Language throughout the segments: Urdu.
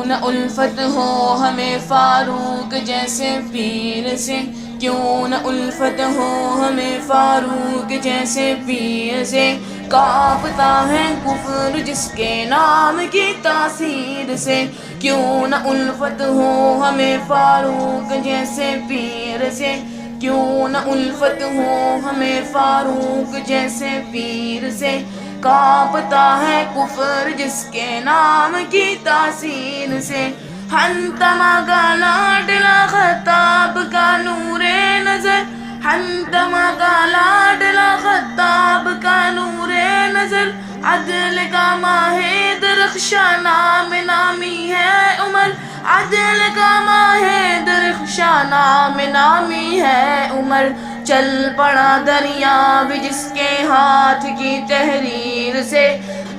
نہ الفت ہو ہمیں فاروق جیسے پیر سے، کیوں نہ الفت ہو ہمیں فاروق جیسے پیر سے، کانپتا ہے کفر جس کے نام کی تاثیر سے، کیوں نہ الفت ہو ہمیں فاروق جیسے پیر سے، کیوں نہ الفت ہو ہمیں فاروق جیسے پیر سے، کانپتا ہے کفر جس کے نام کی تاثیر سے، ہنتما کا لاڈلا خطاب کا نور نظر، ہنتما کا لاڈلا خطاب کا نور نظر، عدل کا ماہ درخشاں نام نامی ہے عمر، عدل کا ماہ درخشاں نام نامی ہے عمر، چل پڑا دریا بھی جس کے ہاتھ کی تحریر سے،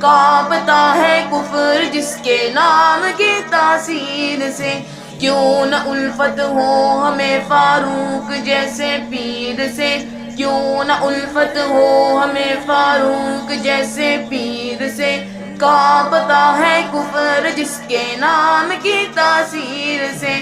کانپتا ہے کفر جس کے نام کی تاثیر سے، کیوں نہ الفت ہو ہمیں فاروق جیسے پیر سے، کیوں نہ الفت ہو ہمیں فاروق جیسے پیر سے، کانپتا ہے کفر جس کے نام کی تاثیر سے،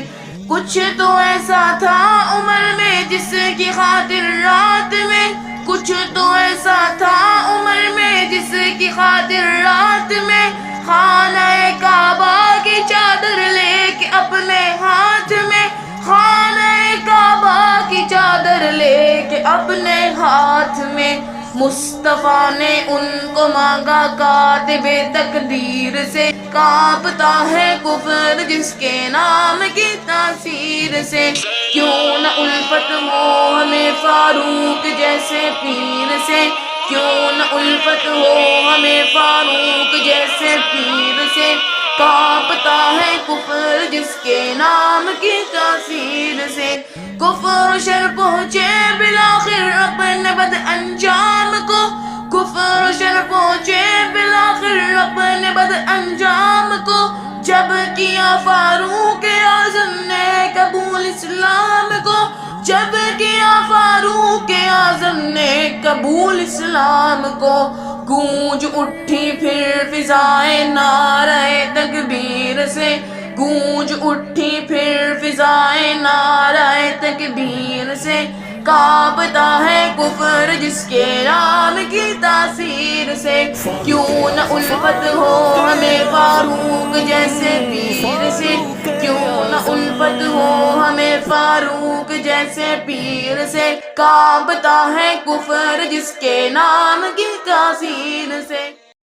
کچھ تو ایسا تھا عمر میں جس کی خاطر رات میں، کچھ تو ایسا تھا عمر میں جس کی خاطر رات میں، خانہ کعبہ کی چادر لے کے اپنے ہاتھ میں، خانہ کعبہ کی چادر لے کے اپنے ہاتھ میں، مصطفیٰ نے ان کو مانگا کاتب تقدیر سے، کانپتا ہے کفر جس کے نام کی تاثیر سے، کیوں نہ الفت ہو ہمیں فاروق جیسے پیر سے، کیوں نہ الفت ہو ہمیں فاروق جیسے پیر سے، کانپتا ہے کفر جس کے نام کی تاثیر سے، کفر و شر پہنچے بالآخر اپنے بد انجام کو، کفر و شر پہنچے بالآخر اپنے بد انجام کو، جب کیا فاروق اعظم نے قبول اسلام کو، جب کیا فاروق اعظم نے قبول اسلام کو، گونج اٹھی پھر فضائیں نعرہ تکبیر سے، گونج اٹھی پھر فضائیں نعرہ تکبیر سے، کانپتا ہے کفر جس کے نام کی تاثیر سے، کیوں نہ الفت ہو ہمیں فاروق جیسے پیر سے، کیوں نہ الفت ہو ہمیں فاروق جیسے پیر سے، کانپتا ہے کفر جس کے نام کی تاثیر سے۔